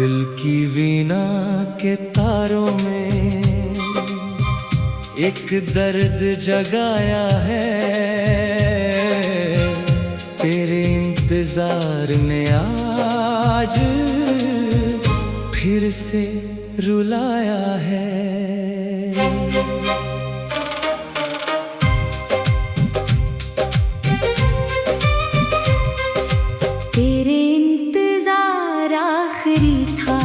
दिल की वीणा के तारों में एक दर्द जगाया है। तेरे इंतजार ने आज फिर से रुलाया है। तेरे इंतजार आखिरी था,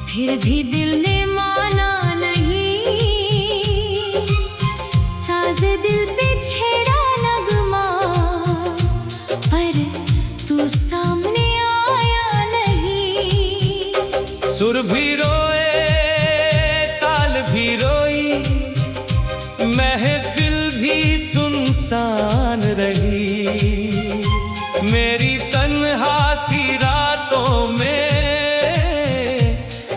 फिर भी दिल ने माना नहीं। साज़े दिल पे छेड़ा नगमा, पर तू सामने आया नहीं। सुर भी रोए ताल भी रोई, महफिल भी सुनसान रही। मेरी तन्हा सी रातों में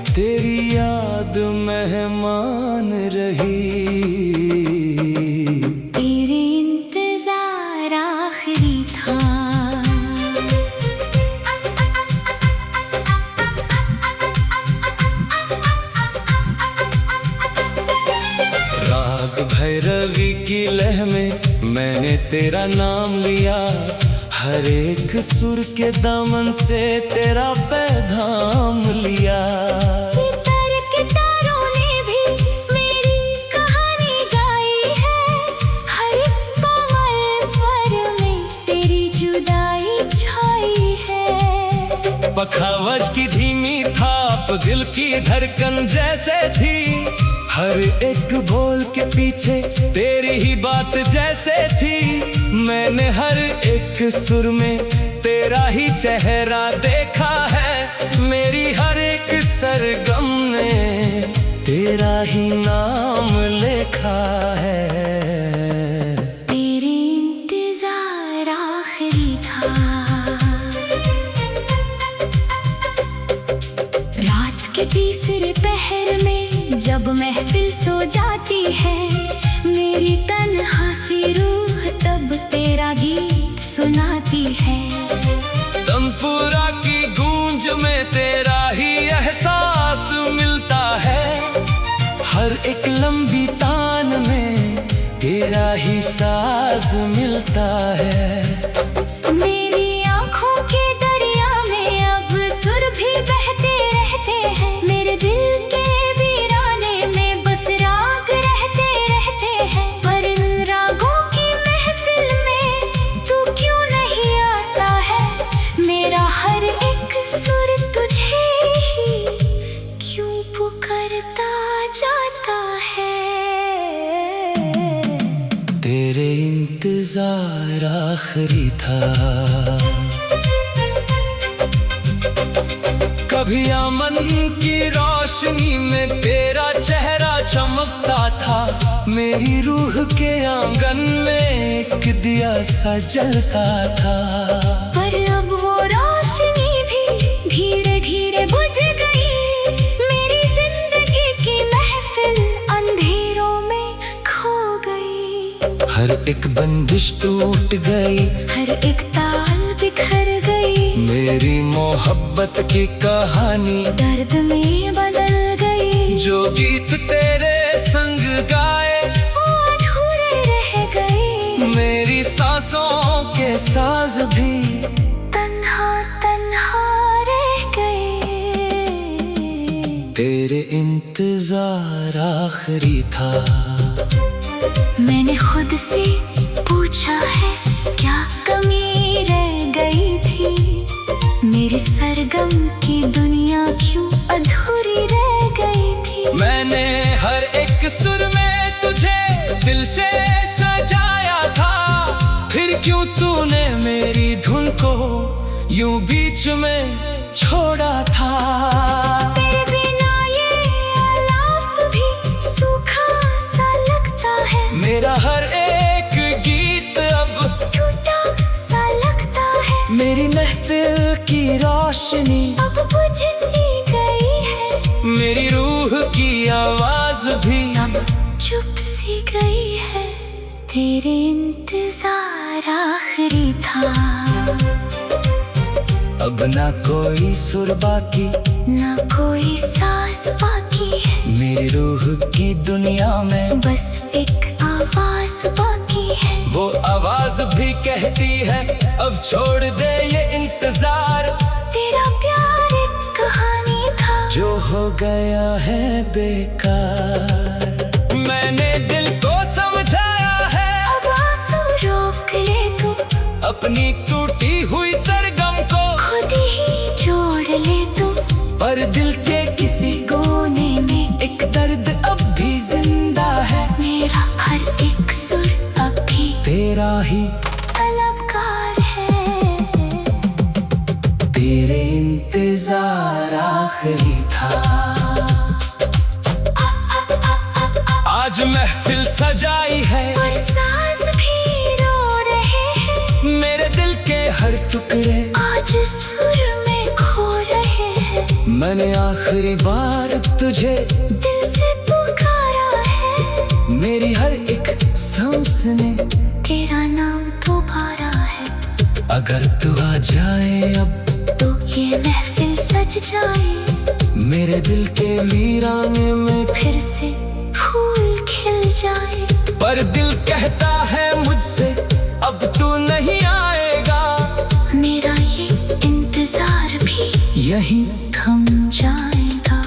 तेरी याद मेहमान रही। तेरे इंतजार आखिरी था। राग भैरवी की लह में मैंने तेरा नाम लिया। हर एक सुर के दामन से तेरा पैगाम लिया। सितारे के तारों ने भी मेरी कहानी गाई है। हर कोमल स्वर में तेरी जुदाई छाई है। बखावज की धीमी थाप दिल की धड़कन जैसे थी। हर एक बोल के पीछे तेरी ही बात जैसे थी। मैंने हर एक सुर में तेरा ही चेहरा देखा है। मेरी हर एक सरगम ने तेरा ही नाम लिखा है। तेरे इंतजार आखिरी था। रात के तीसरे पहर में जब महफिल सो जाती है, मेरी तन्हा सी रूह तब तेरा गीत सुनाती है। तमपुरा की गूंज में तेरा ही एहसास मिलता है। हर एक लंबी तान में तेरा ही साज मिलता है। मेरी आँखों के दरिया में अब सुर भी बहते रहते हैं। मेरे दिल के तेरे इंतजार आखिरी था। कभी आमन की रोशनी में तेरा चेहरा चमकता था। मेरी रूह के आंगन में एक दिया सा जलता था। पर अब वो रोशनी भी धीरे धीरे बुझ गई। मेरी जिंदगी की महफिल अंधेरों में खो गई। हर एक बंदिश टूट गई, हर एक ताल बिखर गई। मेरी मोहब्बत की कहानी दर्द में बदल गई। जो गीत तेरे संग गाए वो अधूरे रह गए। मेरी सांसों के साज भी तन्हा तन्हा रह गए। तेरे इंतजार आखिरी था। मैंने खुद से पूछा है क्या कमी रह गई थी। मेरी सरगम की दुनिया क्यों अधूरी रह गई थी। मैंने हर एक सुर में तुझे दिल से सजाया था। फिर क्यों तूने मेरी धुन को यूं बीच में छोड़ा था। तेरे बिना ये आलाप भी सूखा सा लगता है। मेरा हर एक गीत अब टूटा सा लगता है। मेरी महफिल की रोशनी अब बुझ सी गई है। मेरी रूह की आवाज भी अब चुप सी गई है। तेरे इंतजार आखिरी था। अब अब ना कोई सुर बाकी, ना कोई सांस बाकी है। मेरी रूह की दुनिया में बस एक आवाज बाकी है। वो आवाज भी कहती है अब छोड़ दे ये इंतजार। तेरा प्यार एक कहानी था जो हो गया है बेकार। मैंने दिल को समझाया है अब आंसू रोक ले तू, अपनी टूटी हुई सरगम को खुद ही जोड़ ले तू। पर दिल के किसी कोने में एक दर्द अब भी जिंदा है। मेरा हर एक सुर अब भी तेरा ही तलबगार है। तेरे इंतजार आखिरी था। आज महफिल सजाई है और साज भी रो रहे हैं। मेरे दिल के हर टुकड़े आज सुर में खो रहे हैं। मैंने आखिरी बार तुझे दिल से पुकारा है। मेरी हर एक सांस ने तेरा नाम दोबारा है। अगर तू आ जाए अब तो ये महफिल सज जाए। मेरे दिल के वीराने में फिर से फूल खिल जाए। पर दिल कहता है मुझसे अब तू नहीं आएगा। मेरा ये इंतजार भी यही थम जाएगा।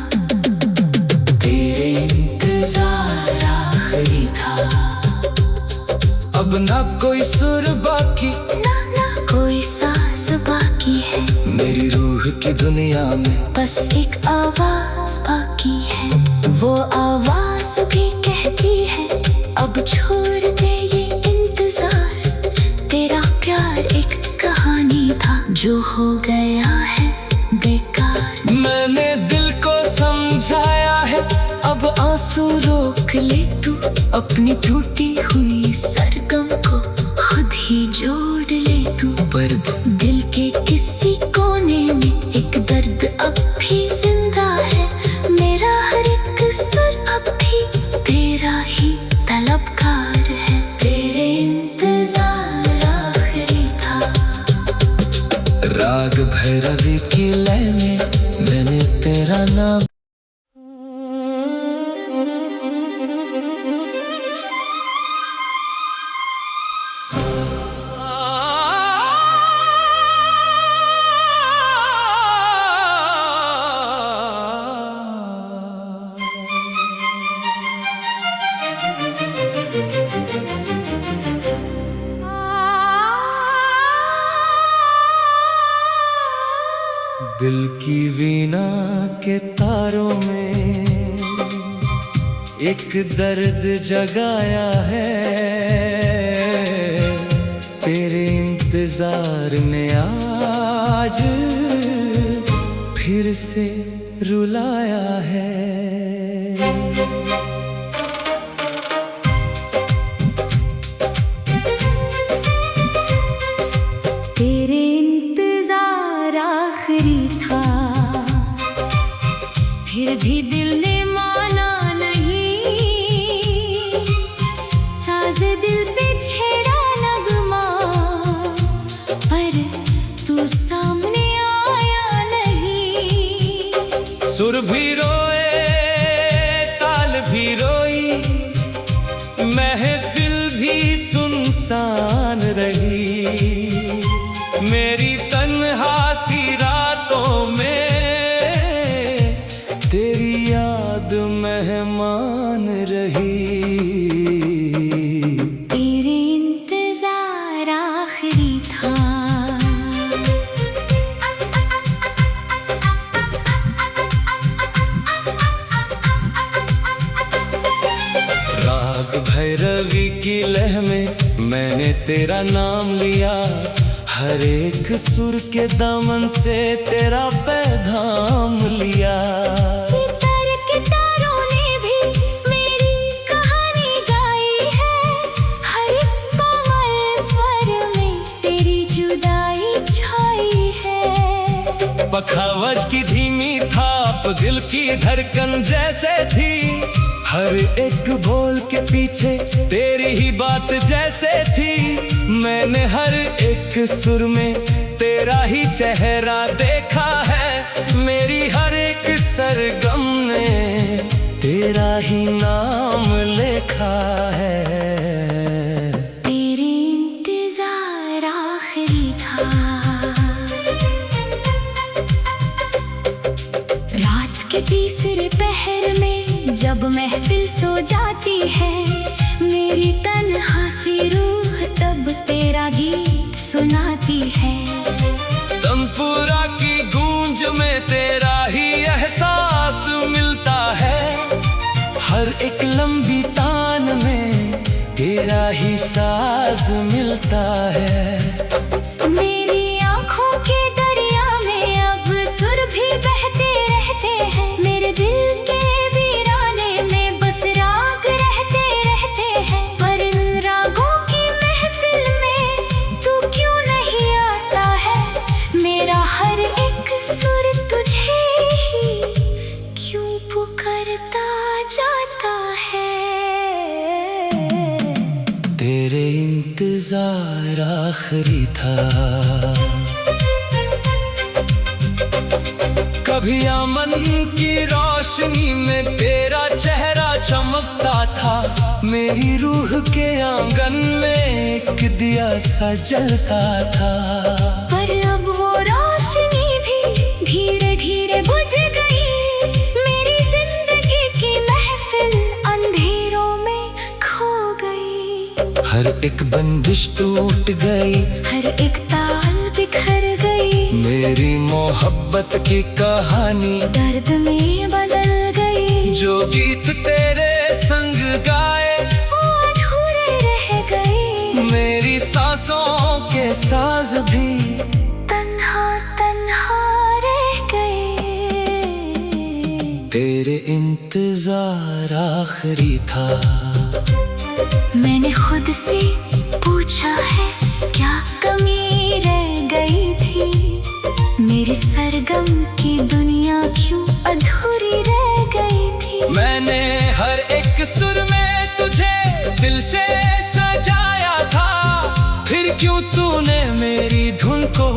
तेरे इंतजार आखिरी था। अब ना कोई सुर बाकी, ना कोई सांस बाकी है। मेरी रूह की दुनिया में बस एक आवाज बाकी है। वो आवाज भी कहती है अब छोड़ दे ये इंतजार। तेरा प्यार एक कहानी था जो हो गया है बेकार। मैंने दिल को समझाया है अब आंसू रोक ले तू। अपनी टूटी हुई सरगम को खुद ही जोड़ ले तू। पर दिल के किसी कोने में एक दर्द अब भी जिंदा है। मेरा हर एक सुर अब भी तेरा ही तलबगार है। तेरे इंतजार आखिरी था। राग भैरवी की लय में मैंने तेरा नाम। दिल की वीणा के तारों में एक दर्द जगाया है। तेरे इंतजार ने आज फिर से रुलाया है। तेरे इंतजार आखिरी था। फिर भी दिल ने माना नहीं। साज दिल पे छेड़ा नगमा पर तू सामने आया नहीं। सुर भी रोए ताल भी रोई, महफिल भी सुनसान रही। मेरी तन्हा सी रातों में तेरी याद मेहमान रही। तेरे इंतजार आखिरी था। राग भैरवी की लय में मैंने तेरा नाम लिया। हर एक सुर के दामन से तेरा पैगाम लिया। सितारे के तारों ने भी मेरी कहानी गाई है। हर कोमल स्वर में तेरी जुदाई छाई है। बखावज की धीमी थाप दिल की धड़कन जैसे थी। हर एक बोल के पीछे तेरी ही बात जैसे थी। मैंने हर एक सुर में तेरा ही चेहरा देखा है, मेरी हर एक सरगम ने तेरा ही नाम लिखा है। तेरे इंतजार आखिरी था, रात के तीसरे पहर में जब महफिल सो जाती है, मेरी तन्हासी रूह तब तेरा गीत सुनाती है। तमपुरा की गूंज में तेरा ही एहसास मिलता है, हर एक लंबी तान में तेरा ही साज मिलता है। मेरी आँखों के दरिया में अब सुर भी बहते रहते हैं, मेरे दिल के वीराने में बस राग रहते रहते हैं। पर इन रागों की महफिल में तू क्यों नहीं आता है, मेरा हर एक सुर तुझे ही क्यों पुकारता जाता है। तेरे इंतजार आखिरी था, कभी अमन की रोशनी में तेरा चेहरा चमकता था, मेरी रूह के आंगन में एक दिया सा जलता था। पर अब वो रोशनी भी धीरे धीरे बुझ गई, मेरी जिंदगी की महफिल अंधेरों में खो गई। हर एक बंदिश टूट गई, हर एक ताल बिखर गई, मेरी मोहब्बत की कहानी दर्द में बदल गई। जो गीत तेरे संग गाए वो अधूरे रह गए, मेरी सांसों के साज भी तन्हा तन्हा रह गए। तेरे इंतजार आखिरी था। मैंने खुद से पूछा है क्या कमी रह गई थी, मेरी सरगम की दुनिया क्यों अधूरी रह गई थी। मैंने हर एक सुर में तुझे दिल से सजाया था, फिर क्यों तूने मेरी धुन को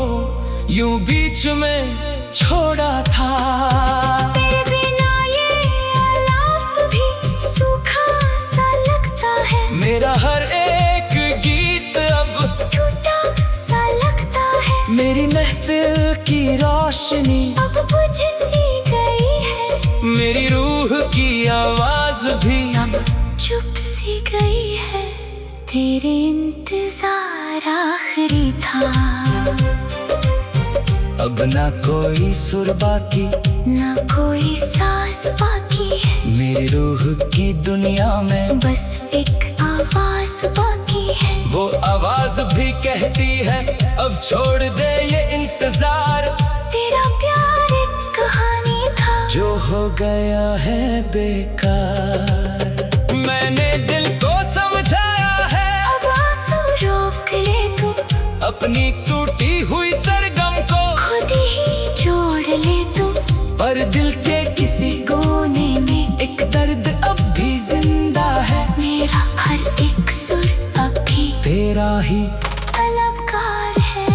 यूं बीच में छोड़ा था। तेरे बिना ये आलाप भी सूखा सा लगता है, मेरा हर एक गीत अब टूटा सा लगता है। मेरी महफिल की रोशनी अब बुझ सी गई है, मेरी रूह की आवाज भी अब चुप सी गई है। तेरे इंतजार आखिरी था, अब ना कोई सुर बाकी, ना कोई सांस बाकी है, मेरी रूह की दुनिया में बस एक आवाज बाकी है। वो आवाज भी कहती है अब छोड़ दे ये इंतजार, तेरा प्यार एक कहानी था जो हो गया है बेकार। मैंने दिल को समझाया है, अब आंसू रोक ले तू, अपनी टूटी हुई सरगम को खुद ही जोड़ ले तू। पर दिल के किसी कोने में एक दर्द अब भी जिंदा है, मेरा हर एक सुर अब भी तेरा ही तलबगार है।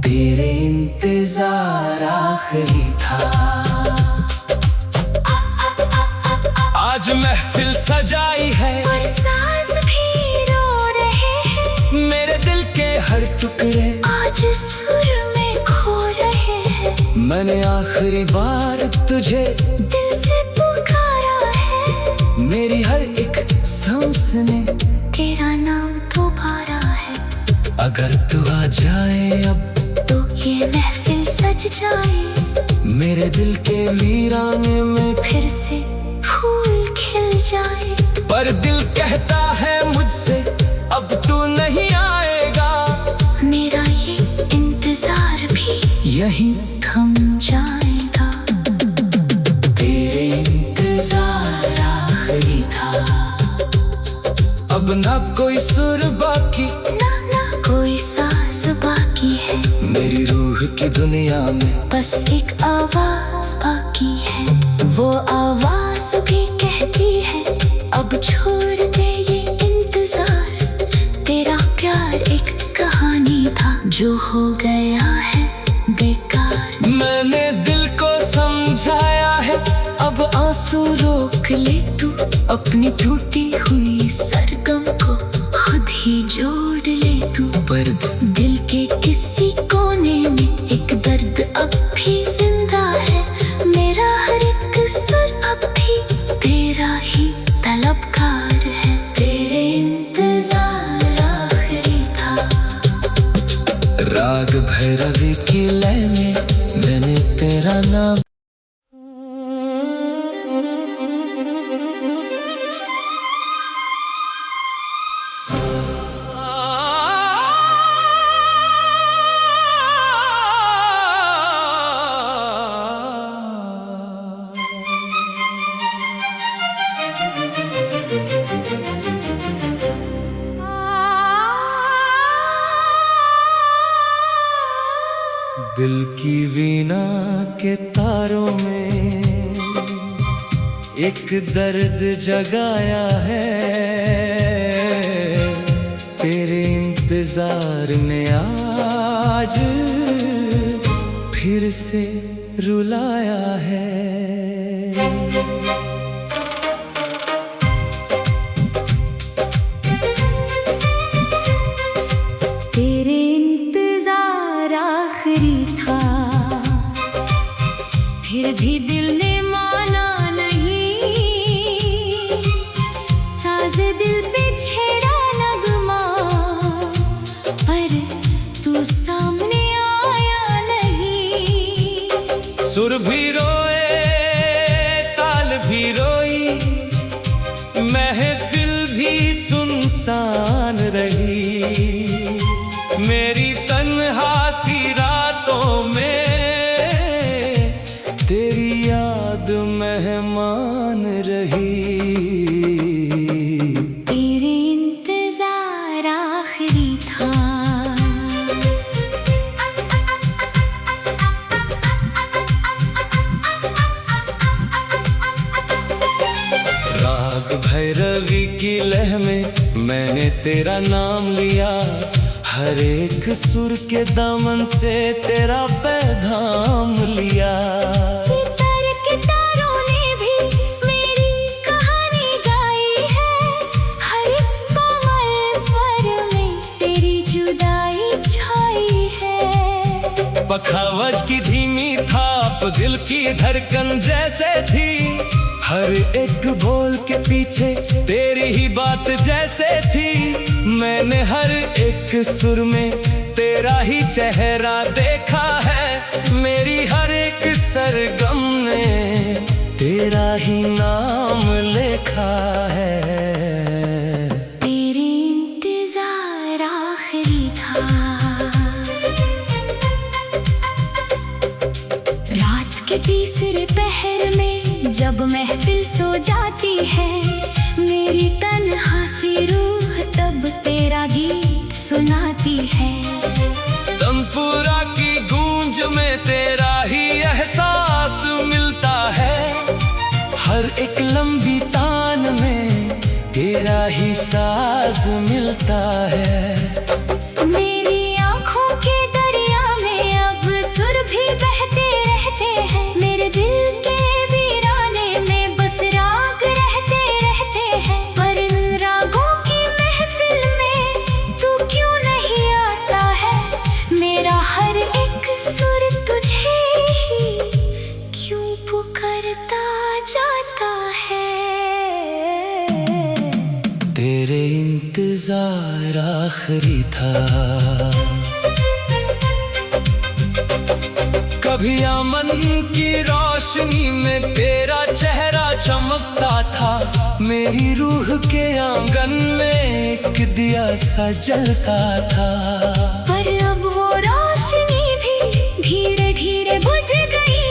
तेरे इंतजार आखिरी था। आज महफिल सजाई है और साज भी रो रहे हैं, मेरे दिल के हर टुकड़े आज सुर में खो रहे हैं। मैंने आखिरी बार तुझे दिल से पुकारा है, मेरी हर एक सांस ने तेरा नाम दोबारा है। अगर तू आ जाए अब तो ये महफिल सज जाए, मेरे दिल के वीराने में फिर से फूल खिल जाए। पर दिल कहता है मुझसे अब तू नहीं आएगा, मेरा ये इंतजार भी यही थम जाएगा। तेरे इंतजार आखिरी था, अब ना कोई सुर बाकी, ना कोई सांस बाकी है, मेरी रूह की दुनिया में बस एक आवाज बाकी है। वो आवाज भी कहती है अब छोड़ दे ये इंतजार, तेरा प्यार एक कहानी था जो हो गया है बेकार। मैंने दिल को समझाया है, अब आंसू रोक ले तू। अपनी टूटी हुई सरगम को खुद ही जोड़ ले तू। पर दिल के किसी कोने में एक दर्द अब भी जिंदा है। मेरा हर एक सुर अब भी तेरा ही तलबगार है। तेरे इंतजार आखिरी था। राग भैरवी की लय में मैंने तेरा नाम। दिल की वीणा के तारों में एक दर्द जगाया है। तेरे इंतजार ने आज फिर से रुलाया है। तेरे इंतजार आखिरी था, फिर भी दिल ने माना नहीं। साज दिल पे छेड़ा नगमा, पर तू सामने आया नहीं। सुर भी रोए ताल भी रोई, महफिल भी सुनसान रही। मेरी तन्हा सी रातों में तेरी याद मेहमान रही। तेरे इंतजार आखिरी था। राग भैरवी की लय में मैंने तेरा नाम लिया। हर एक सुर के दामन से तेरा पैगाम लिया। सितार के तारों ने भी मेरी कहानी गाई है। हर कोमल स्वर में तेरी जुदाई छाई है। बखावज की धीमी थाप दिल की धड़कन जैसे थी। हर एक बोल के पीछे तेरी ही बात जैसे थी। मैंने हर एक सुर में तेरा ही चेहरा देखा है। मेरी हर एक सरगम ने तेरा ही नाम लिखा है। तेरे इंतजार आखिरी था। रात के तीसरे पहर में जब महफिल सो जाती है, मेरी तन्हा सी रूह तब तेरा गीत सुनाती है। तमपुरा की गूंज में तेरा ही एहसास मिलता है। हर एक लंबी तान में तेरा ही साज मिलता है। मेरी आँखों के दरिया में अब सुर भी बहते रहते हैं। मेरे दिल के वीराने में बस राग रहते रहते हैं। पर इन रागों की महफिल में तू क्यों नहीं आता है? मेरा हर एक सुर तुझे ही क्यों पुकारता जाता है? तेरे इंतजार आखिरी था। कभी अमन की रोशनी में तेरा चेहरा चमकता था। मेरी रूह के आंगन में एक दिया सा जलता था। पर अब वो रोशनी भी धीरे धीरे बुझ गई।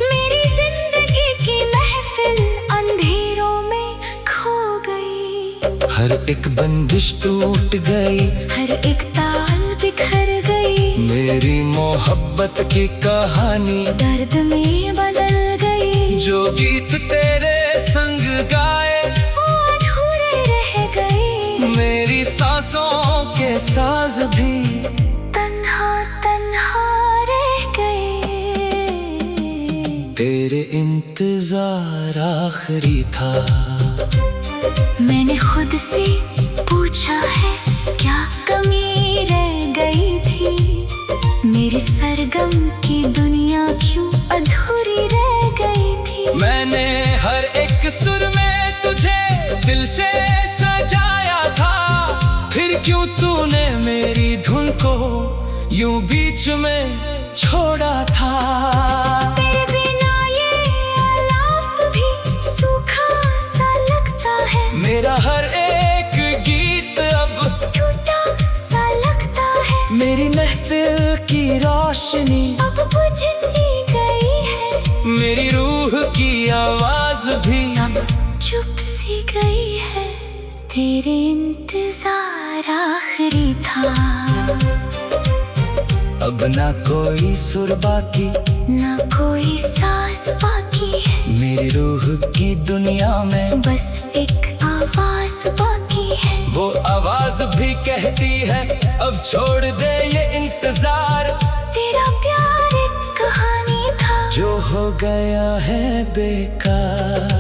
मेरी जिंदगी की महफिल अंधेरों में खो गई। हर एक बंदिश टूट गई, हर एक ताल बिखर गई। मेरी मोहब्बत की कहानी दर्द में बदल गई। जो गीत तेरे संग गाए वो अधूरे रह गए। मेरी सांसों के साज भी तन्हा इंतजार आखिरी था। मैंने खुद से पूछा है क्या कमी रह गई थी, मेरी सरगम की दुनिया क्यों अधूरी रह गई थी। मैंने हर एक सुर में तुझे दिल से सजाया था, फिर क्यों तूने मेरी धुन को यूं बीच में छोड़ा था। तेरे बिना ये आलाप भी सूखा सा लगता है, मेरा हर एक गीत अब टूटा सा लगता है। मेरी महफिल की रोशनी अब बुझ सी गई है, मेरी रूह की आवाज भी अब चुप सी गई है। तेरे इंतजार आखिरी था। अब ना कोई सुर बाकी, ना कोई सांस बाकी है, मेरी रूह की दुनिया में बस एक आवाज बाकी है। वो आवाज भी कहती है अब छोड़ दे ये इंतजार। तेरा प्यार एक कहानी था जो हो गया है बेकार।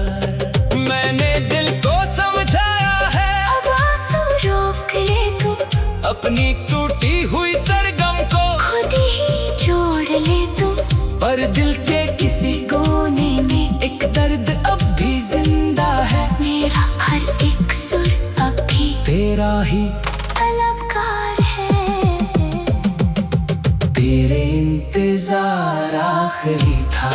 मैंने दिल को समझाया है अब आंसू रोक ले तू, अपनी टूटी हुई सरगम को खुद ही जोड़ ले तू। पर दिल के किसी कोने में एक दर्द अब भी जिंदा है, मेरा हर एक सुर अब भी तेरा ही तलबगार है। तेरे इंतजार आखिरी था।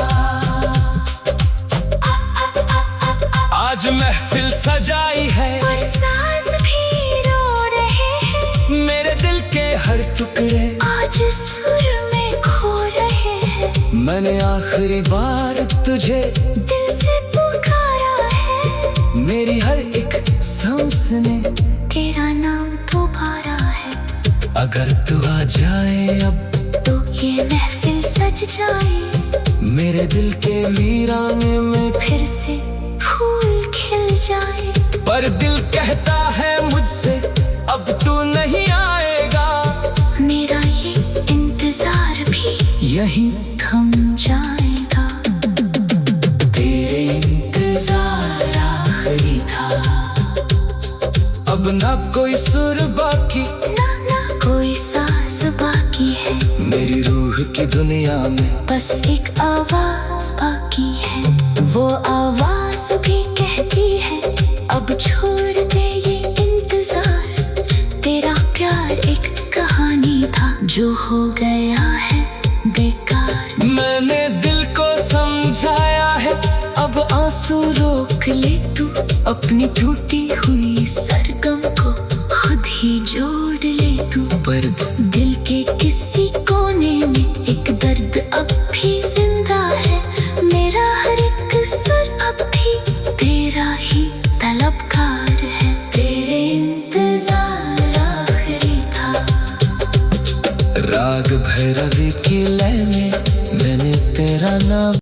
आज महफिल सजाई है और सांस भी रो रहे हैं, मेरे दिल के हर टुकड़े आज सुर में खो रहे हैं। मैंने आखिरी बार तुझे दिल से पुकारा है, मेरी हर एक सांस ने तेरा नाम दोबारा है। अगर तू आ जाए अब तो ये महफिल सज जाए, मेरे दिल के वीराने में फिर से फूल खिल जाए। पर दिल कहता है मुझसे अब तू नहीं आएगा, मेरा ये इंतजार भी यही थम जाएगा। तेरे इंतजार आखिरी था। अब ना कोई सुर बाकी, ना कोई सांस बाकी है, मेरी रूह की दुनिया में बस एक आवाज बाकी है। वो आवाज भी कहती है अब छोड़ दे ये इंतजार। तेरा प्यार एक कहानी था जो हो गया है बेकार। मैंने दिल को समझाया है अब आंसू रोक ले तू, अपनी टूटी हुई